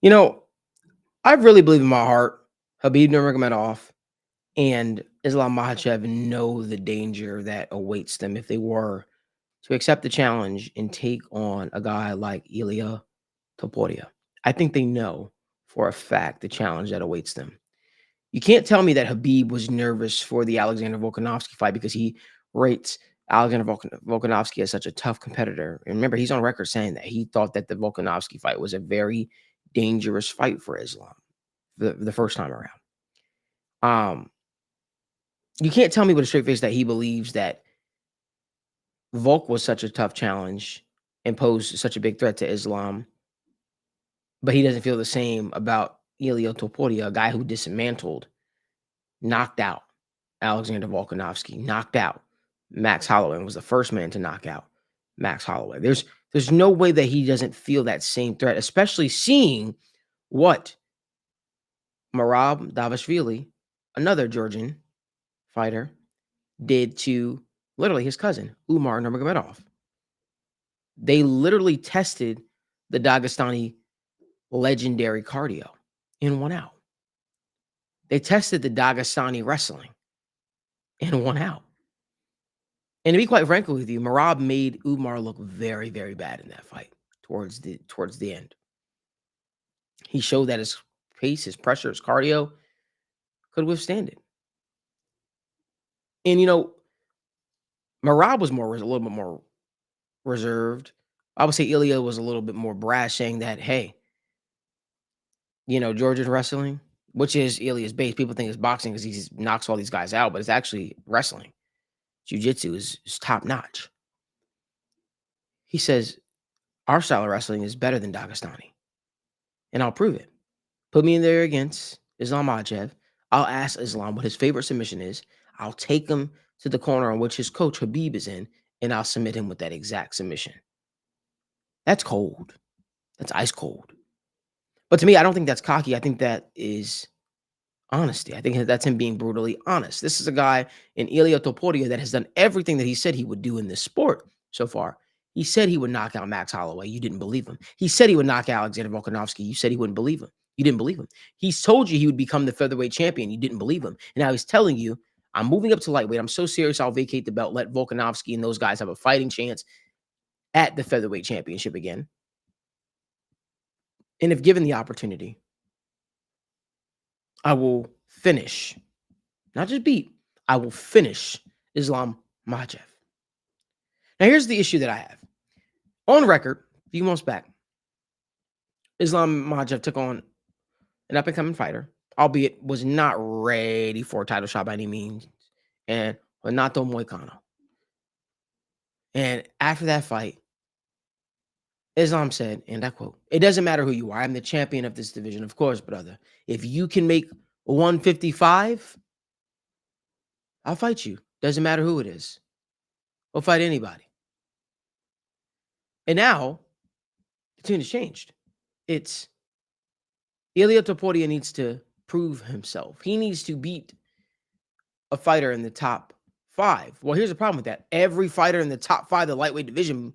You know, I really believe in my heart, Habib Nurmagomedov and Islam Makhachev know the danger that awaits them if they were to accept the challenge and take on a guy like Ilia Topuria. I think they know for a fact the challenge that awaits them. You can't tell me that Habib was nervous for the Alexander Volkanovski fight because he rates Alexander Volkanovski as such a tough competitor. And remember, he's on record saying that he thought that the Volkanovski fight was a very dangerous fight for Islam the first time around. Um, you can't tell me with a straight face that he believes that Volk was such a tough challenge and posed such a big threat to Islam, but he doesn't feel the same about Ilia Topuria, a guy who dismantled, knocked out Alexander Volkanovski, knocked out Max Holloway, and was the first man to knock out Max Holloway. There's no way that he doesn't feel that same threat, especially seeing what Marab Davashvili, another Georgian fighter, did to literally his cousin, Umar Nurmagomedov. They literally tested the Dagestani legendary cardio in 1 out. They tested the Dagestani wrestling in 1 out. And to be quite frank with you, Marab made Umar look very, very bad in that fight towards the end. He showed that his pace, his pressure, his cardio could withstand it. And Marab was a little bit more reserved. I would say Ilya was a little bit more brash, saying that, hey, Georgian wrestling, which is Ilya's base. People think it's boxing because he knocks all these guys out, but it's actually wrestling. Jiu-jitsu is top notch. He says, our style of wrestling is better than Dagestani, and I'll prove it. Put me in there against Islam Makhachev. I'll ask Islam what his favorite submission is. I'll take him to the corner on which his coach Habib is in, and I'll submit him with that exact submission. That's cold. That's ice cold. But to me, I don't think that's cocky. I think that is honesty. I think that's him being brutally honest. This is a guy in Ilia Topuria that has done everything that he said he would do in this sport so far. He said he would knock out Max Holloway. You didn't believe him. He said he would knock out Alexander Volkanovski. You said he wouldn't believe him. You didn't believe him. He's told you he would become the featherweight champion. You didn't believe him. And now he's telling you, I'm moving up to lightweight. I'm so serious, I'll vacate the belt, let Volkanovski and those guys have a fighting chance at the featherweight championship again. And if given the opportunity, I will finish, not just beat, I will finish Islam Makhachev. Now, here's the issue that I have. On record, a few months back, Islam Makhachev took on an up-and-coming fighter, albeit was not ready for a title shot by any means, and Renato Moicano. And after that fight, Islam said, and I quote, "It doesn't matter who you are. I'm the champion of this division, of course, brother. If you can make 155, I'll fight you. Doesn't matter who it is. I'll fight anybody." And now, the tune has changed. It's Ilia Topuria needs to prove himself. He needs to beat a fighter in the top 5. Well, here's the problem with that. Every fighter in the top 5 of the lightweight division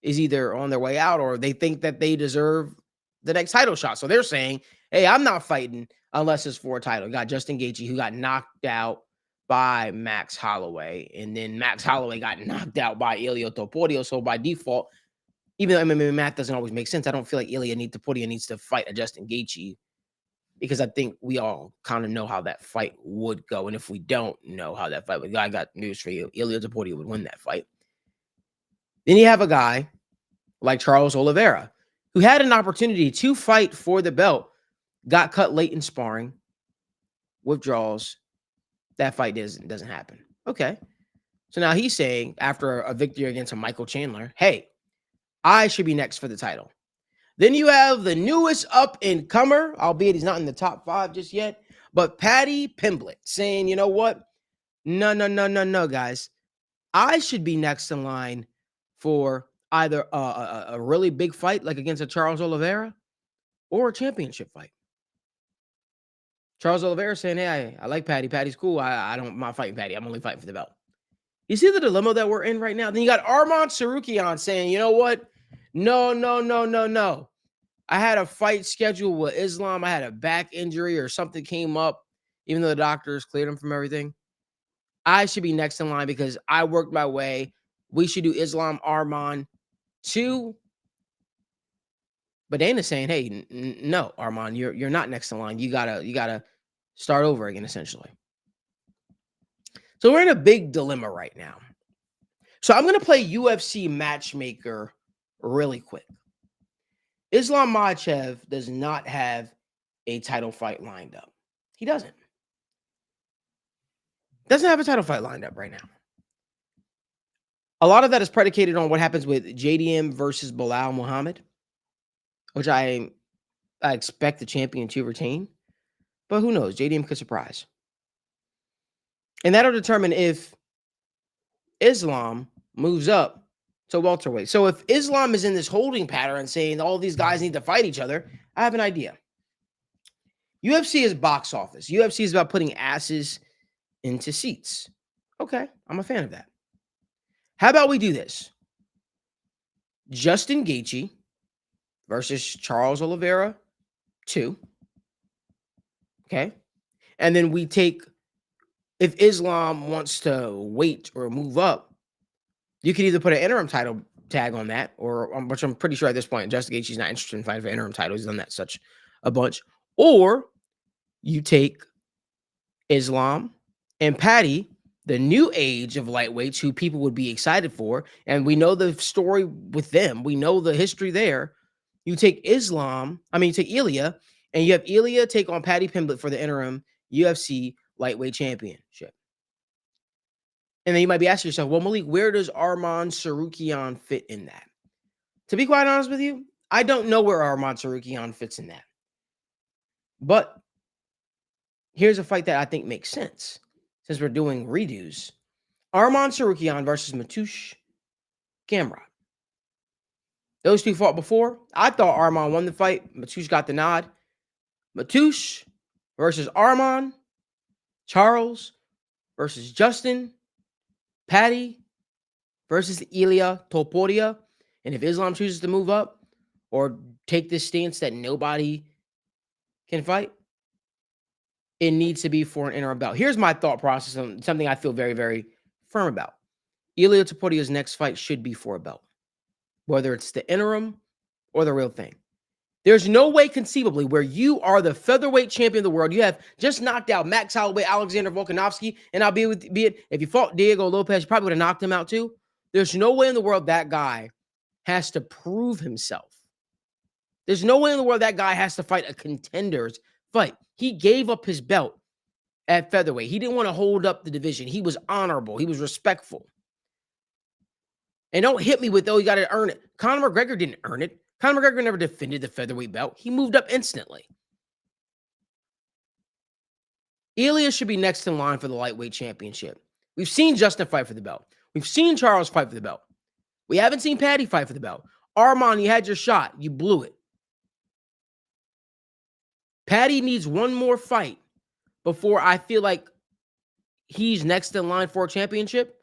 is either on their way out or they think that they deserve the next title shot. So they're saying, hey, I'm not fighting unless it's for a title. You got Justin Gaethje, who got knocked out by Max Holloway, and then Max Holloway got knocked out by Ilia Topuria. So by default, even though MMA math doesn't always make sense, I don't feel like Topuria needs to fight a Justin Gaethje, because I think we all kind of know how that fight would go. And if we don't know how that fight would go, I got news for you. Ilia Topuria would win that fight. Then you have a guy like Charles Oliveira, who had an opportunity to fight for the belt, got cut late in sparring, withdraws. That fight doesn't happen. Okay. So now he's saying, after a victory against a Michael Chandler, hey, I should be next for the title. Then you have the newest up-and-comer, albeit he's not in the top 5 just yet, but Paddy Pimblett saying, you know what? No, guys. I should be next in line for either a really big fight like against a Charles Oliveira or a championship fight. Charles Oliveira saying, hey, I like Paddy. Paddy's cool. I'm not fighting Paddy. I'm only fighting for the belt. You see the dilemma that we're in right now? Then you got Arman Sarukian saying, you know what? No. I had a fight scheduled with Islam. I had a back injury or something came up, even though the doctors cleared him from everything. I should be next in line because I worked my way. We should do Islam Arman 2. But Dana's saying, hey, no, Arman, you're not next in line. You gotta start over again, essentially. So we're in a big dilemma right now. So I'm gonna play UFC matchmaker really quick. Islam Makhachev does not have a title fight lined up. He doesn't. Doesn't have a title fight lined up right now. A lot of that is predicated on what happens with JDM versus Bilal Muhammad, which I expect the champion to retain. But who knows? JDM could surprise. And that'll determine if Islam moves up to welterweight. So if Islam is in this holding pattern saying all these guys need to fight each other, I have an idea. UFC is box office. UFC is about putting asses into seats. Okay, I'm a fan of that. How about we do this? Justin Gaethje versus Charles Oliveira 2. Okay. And then we take, if Islam wants to wait or move up, you could either put an interim title tag on that, or which I'm pretty sure at this point, Justin Gaethje's not interested in fighting for interim titles. He's done that such a bunch. Or you take Islam and Paddy, the new age of lightweights who people would be excited for. And we know the story with them. We know the history there. You take you take Ilia, and you have Ilia take on Paddy Pimblett for the interim UFC lightweight championship. And then you might be asking yourself, well, Malik, where does Arman Tsarukyan fit in that? To be quite honest with you, I don't know where Arman Tsarukyan fits in that. But here's a fight that I think makes sense since we're doing redos. Arman Tsarukyan versus Mateusz Gamrot. Those two fought before. I thought Arman won the fight. Mateusz got the nod. Mateusz versus Arman. Charles versus Justin. Paddy versus Ilia Topuria. And if Islam chooses to move up or take this stance that nobody can fight, it needs to be for an interim belt. Here's my thought process on something I feel very, very firm about. Ilia Topuria's next fight should be for a belt, whether it's the interim or the real thing. There's no way conceivably where you are the featherweight champion of the world. You have just knocked out Max Holloway, Alexander Volkanovski, and I'll be it. If you fought Diego Lopez, you probably would have knocked him out too. There's no way in the world that guy has to prove himself. There's no way in the world that guy has to fight a contender's fight. He gave up his belt at featherweight. He didn't want to hold up the division. He was honorable. He was respectful. And don't hit me with, oh, you got to earn it. Conor McGregor didn't earn it. Conor McGregor never defended the featherweight belt. He moved up instantly. Ilia should be next in line for the lightweight championship. We've seen Justin fight for the belt. We've seen Charles fight for the belt. We haven't seen Paddy fight for the belt. Arman, you had your shot. You blew it. Paddy needs one more fight before I feel like he's next in line for a championship.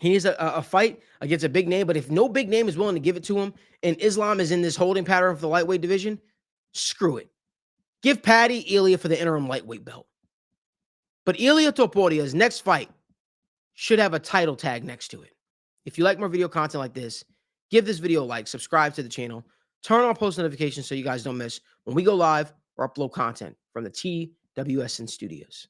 He needs a fight against a big name, but if no big name is willing to give it to him and Islam is in this holding pattern for the lightweight division, screw it. Give Paddy Ilia for the interim lightweight belt. But Ilia Topuria's next fight should have a title tag next to it. If you like more video content like this, give this video a like, subscribe to the channel, turn on post notifications so you guys don't miss when we go live or upload content from the TWSN studios.